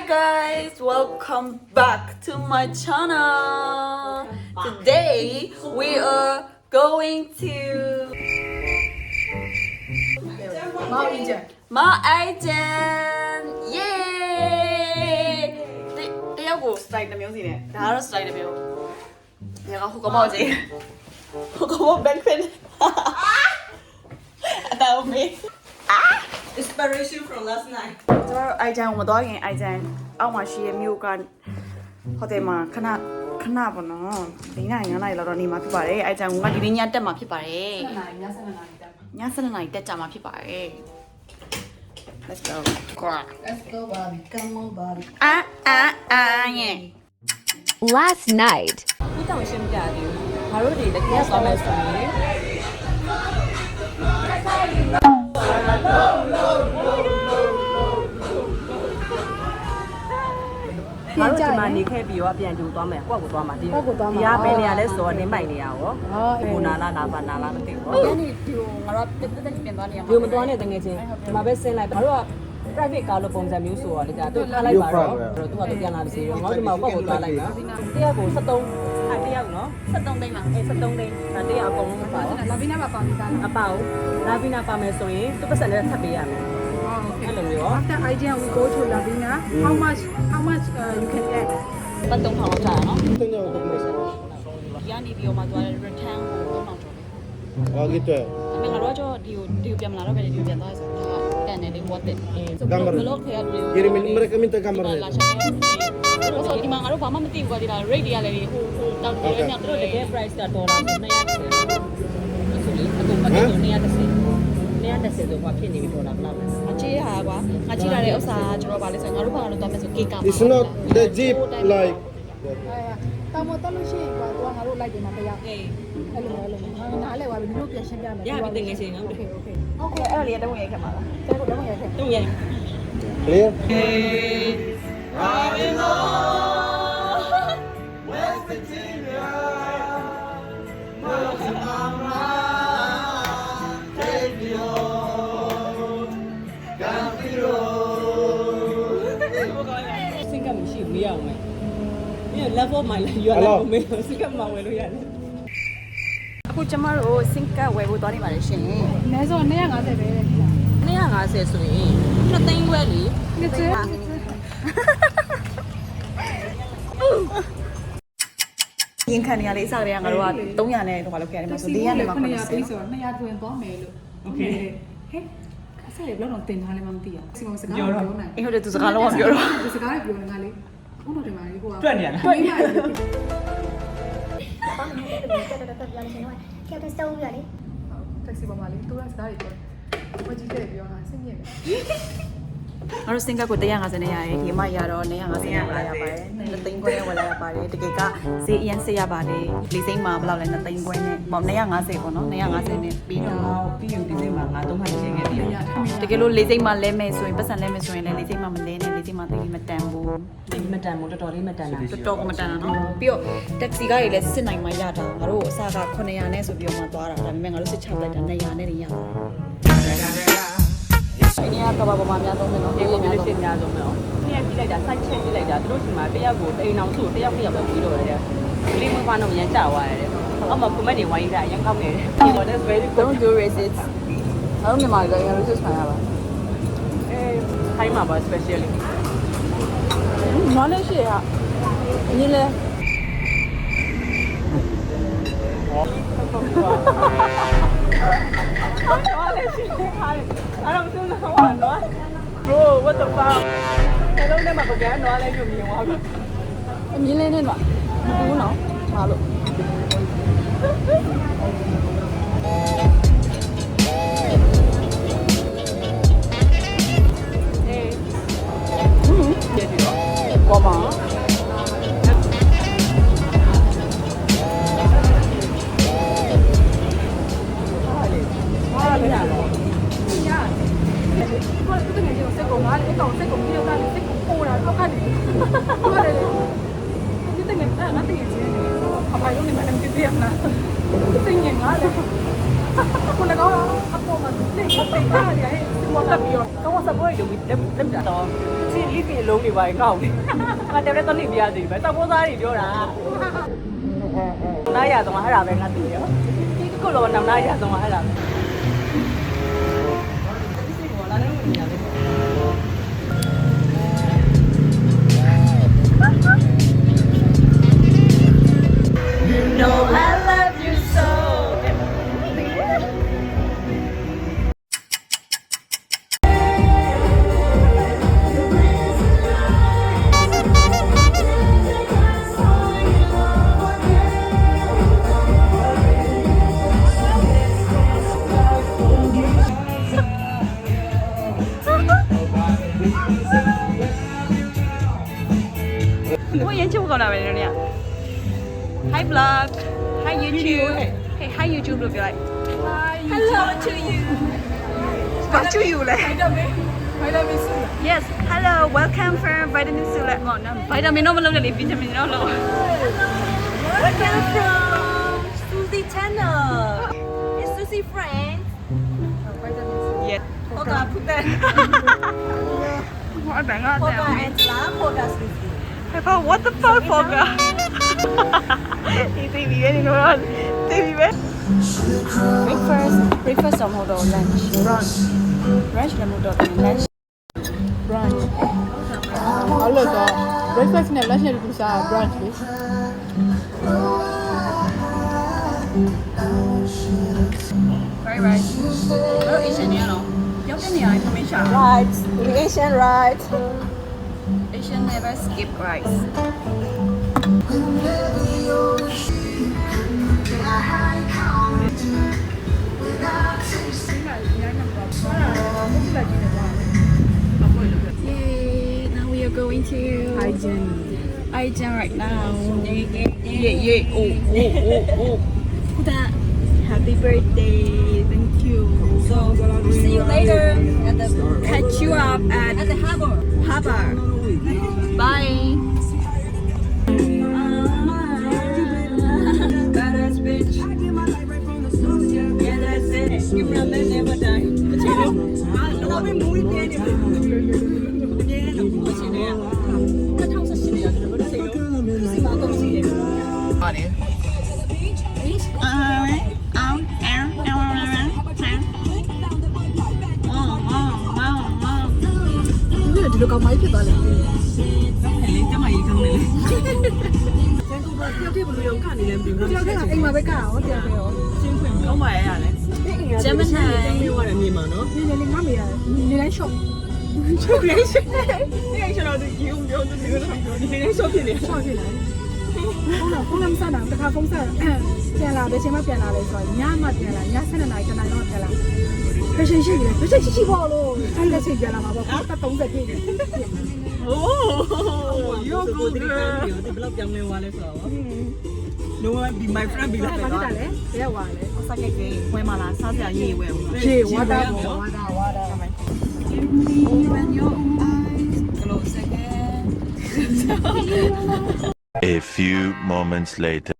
Guys, welcome back to my channel. Today we are going to Mount Aiden. Yay! တယောက်ကို style တစ်မျိုးစီနဲ့ဒါကတော့ style တစ်မျိုး။ဒါကဟိုကောင်မောက်ကြီး။ဟိုကောင်မောက် backflip အတော်မေး Inspiration from last night. ကျွန်တော်အိုင်ဂျန်ကိုမသွားခင်အိုင်ဂျန်အောက်မှာရှိတဲ့မြို့ကဟိုတယ်မှာခဏပေါ့နော်၄နိုင်၅နိုင်လောက်တော့နေမှာဖြစ်ပါတယ်အိုင်ဂျန်ကဒီနေ့ညတက်မှာဖြစ်ပါတယ်ည7နာရီတက်ကြမှာဖြစ်ပါတယ် Let's go Let's go, Bobby. Come on, Bobby. yeah Last night. ဒီတောင်ရှင်းပြတယ်ငါတို့တွေတကယ်သွားမယ်ဆိုရင်ငါတို့ဒီမှာနေခဲ့ပြီးတော့ပြန်ကြိုသွားမယ်ကိုယ့်ကိုသွားမှာဒီကဘယ်နေရာလဲဆိုတော့နေမိုက်နေရရောဟိုနာလာနာပါနာလာမသိဘူး ညနေဒီငါတို့တက်ပြန်သွားနေရမှာ ဒီမသွားနဲ့တကယ်ချင်းဒီမှာပဲဆင်းလိုက်ငါတို့က private car လို့ပုံစံမျိုးဆိုတော့လေဒါသူထားလိုက်ပါတော့သူကပြန်လာပြီစီတော့ငါတို့ဒီမှာကိုယ့်ကိုသွားလိုက်ပါတယောက်ကို73တယောက်နော် 73သိန်းပါ 73သိန်းဒါတယောက်အကုန်လုံးပါတော့ လာဘီနာပါပါမိသား အပေါင်းလာပြီးနာပါမယ်ဆိုရင်သူပတ်စံနဲ့ထပ်ပေးရမယ်အဲ့လိုမျိုး After idea we go to Lavina. How much you can get? ပတ်3000လောက်ကြာတာနော် 真的我都没想。 ဒီကနေပြီးတော့မှသွားတယ် return ကို3000ကျော်တယ် 啊，给对。 အမေငါတို့ကကြောဒီကိုပြန်မလာတော့ပဲဒီကိုပြန်သွားရဆိုတော့တန်တယ်လေ what it ဆိုတော့ဘလို့ခေရလူ Jadi mereka minta လာ gambar. ရှာတယ်ဆိုဒီမှာငါတို့ဘာမှမသိဘူးကွာဒီလား rate တွေကလည်းဟိုတောက်တယ်ညောင် သူ တို့ တို့တ တ က က ယ် ယ် price ကဒေါ်လာ930ဆိုလေအခုပတ်တော့930ဆိုတော့ဖြစ်နေပြီဒေါ်လာဘယ်လောက်လဲ အကြီးဟာကွာငါကြီးလာတဲ့ဥစ္စာကျွန်တော်ဗာလဲဆိုငါတို့ဘာလို့သွားမယ်ဆိုကေကာ It's not the jeep like. တာမတော်လို့ရှိရင်ကွာတော့ငါတို့လိုက်တယ်မှာတရားအဲ့လိုနားလဲပါပြီတို့ပြန်ရှင်းပြမယ် ရပြီတကယ်ချင်းနော် Okay. ဟုတ်ကဲ့အဲ့ဒါလေးတုံးရိုက်ခဲ့မှာလား ကျတော့တော့ရခဲ့ တုံးရိုက် Clear? Xin cảm ơn mấy ông mày. Nhưng level mày là do level mấy ông xin cảm ơn luôn vậy. အခုကျမတို့ sync ကဝယ်ဖို့သွားနေပါတယ်ရှင် အနည်းဆုံး250ပဲတဲ့ဒီက 250ဆိုရင်2သိန်းခွဲလေ နှစ်ကျ ရင်ခံနေရလေးအစားတွေကငါတို့က300နဲ့တော့မလုပ်ခဲ့ရတယ်မဆို400နဲ့မှ 900 90 ပေးဆိုတော့200တွင်သွားမယ်လို့ Okay ဟဲ့အဆက်ရဘယ်တော့တင်ထားလဲမသိအောင်စီမံစကားပြောနိုင် အေးဟုတ်တယ်သူစကားလုံးဝပြောတော့ ဒီစကားလေးပြောနေငါလေးဘုန်းတော်တင်ပါလေကိုက တွက်နေရလား တွေ့ရ taxi ပေါ်မှာလေသူကစကားတွေပြောဝကြီးတဲ့ပြောတာစိတ်ညစ်တယ် ငါတို့ sync ကို150နဲ့ရတယ်ဒီမှာရတော့250နဲ့ဝယ်လိုက်ရပါတယ်2သိန်းခွဲနဲ့ဝယ်လိုက်ရပါတယ်တကယ်ကဈေးအရင်ဆေးရပါတယ်လေးစိမ့်မှာဘယ်လောက်လဲ2သိန်းခွဲနဲ့ပေါ့250ပေါ့နော်250နဲ့ပြီးတော့ ပြီးရင်ဒီနေ့မှာငါ300ရှင်းခဲ့ပြီ တကယ်လို့လေးစိမ့်မှာလဲမယ်ဆိုရင်ပတ်စံလဲမယ်ဆိုရင်လည်းလေးစိမ့်မှာမလဲနဲ့လေးစိမ့်မှာတိတ်မတန်ဘူး ဒီမတန်ဘူးတော်တော်လေးမတန်တာ တော်တော်ကမတန်တာနော်ပြီးတော့တက္ကစီကားတွေလည်းစစ်နိုင်မှရတာငါတို့အစားက900နဲ့ဆိုပြီးတော့မှသွားတာဒါပေမဲ့ငါတို့စစ်ချလိုက်တာ900နဲ့နေရတာဒီနေ့ကဘာမှမများတော့ဘူးနော် ဒီလိုမျိုးရှင်းများဆုံးမယ်။ဒီကကြည့်လိုက်တာ site check ကြည့်လိုက်တာသူတို့ဒီမှာတယောက်ကိုအိမ်အောင်စုတယောက်ပဲပြီးတော့တယ်။ဒီမဘာတော့ရမ်းကြွားရတယ်။အောက်မှာ comment တွေဝိုင်းတာရမ်းကောင်းနေတယ်။ဒီတော့ that's very good. Don't do racist ငါတို့မြန်မာကငါတို့စစ်ဆိုင်ရပါ ခိုင်းမှာပါ especially နွားလေးရှိရအင်းလဲI don't know what bro what the fuck ဘယ်လုံးနဲ့မှပကန်းတော့လဲညမြင်သွားပြီ အမြင်လေးနဲ့တော့မဘူးနော်ဟာလို့ ကျေပြီတော့ ပေါ်မှာ ဟာလေဟာတော့ ကိုယ်တူနေကြစိတ်ကိုငါလေးအကောင်စိတ်ကိုမြောက်ကလေးစိတ်ကိုပိုးတာအောက်ကနေဟုတ်တယ်လေဒီတကယ်ငါတကယ်ချင်းအဖိုင်လုံးနေမှာ ပြမလားသိငင်ငါလေခုနကအပေါ်မှာသိသိတာလေဒီမော်တက်ပြီးတော့ ကောင်းစပွဲရုံလက်တာတော့စီလီကလုံးနေပါရင်ကောက်တယ်ငါတက်တဲ့တော့နေပြရသေးပဲစောက်ပေါ်သားတွေပြောတာနားရတော့အဲ့ဒါပဲငါသိရောဒီကုလောနောက်နားရတော့အဲ့ဒါပဲဒီစီကလာနေနေရတယ် No, I love you so. Ủa vậy chứ không còn nào vậy nữa nè. Hi vlog. Hi YouTube. Hey, hi YouTube được rồi. Hello to you. What to you này? vitamin C Yes, hello, welcome from Vitamin Sula. Oh no, vitamin nó lâu rồi, vitamin nó lâu. Welcome from Susie channel. It's Susie friend. Yes. Poga Putan. What bạn ngon Poga nào? Angela. Poga Susie. Hey, Paul, what the fuck, Poga? Đi TV bên đi luôn. TV bên. Breakfast xong hồi đồ lunch. Brunch là một đồ lunch. brunch ဟုတ်လို့တော့ breakfast နဲ့ lunch နဲ့တူစား brunch လေ Right, right. Đó, Asian nhá nó. Giống cái này không biết sao. Right. The Asian right. Asian never skip rice. Yay! Now we are going to Aijan right now. Yeah. Oh. That. Happy birthday! Thank you. So see you later at the Catch you up at the harbor. Harbor. Bye. Badass bitch. Yeah, that's it. You from there never die. But you know, love me muy bien.ဒီလိုကောင်မကြီးဖြစ်သွားလေ လေးတမကြီးကောင်းတယ်လေ တယောက်ကအိမ်မှာပဲကရောတယောက်ပဲရော ချင်းခွင်ကောင်းပါရဲ့ရတယ် ဂျမန်နိုင် ပြောရတယ်မြေမှာနော် နေနေငါမေးရတယ်နေတိုင်း shop ချုပ်လေးရှင်နေကျွန်တော်တို့ရုံပြောသူမျိုးတော့ဒီနေ့ဆော့ဖြစ်နေ shop ဖြစ်လာဖုန်းလမ်းစားတာတခါဖုန်းစားပြန်လာတယ်ချိန်မှပြန်လာလဲဆိုတော့ညမှပြန်လာည7:00နာရီ9:00တော့ပြန်လာဖက်ရှင်ရှိတယ်ဖက်ရှင်ရှိပေါ့လို့အဲ့လက်ချိန်ပြန်လာမှာပေါ့30ပြည့်တယ် โอ้ယောကိုဒီဘလောက်ပြောင်းလဲသွားလဲဆိုတော့ No one be my friend be ဘာ like ဖြစ်တာ that လဲဘယ်သွားလဲ စကဲကေဝဲမလားစားစရာရေးဝဲဘူး ရေဝါတာပေါ့ဝါတာ Open your eyes. Close again. A few moments later.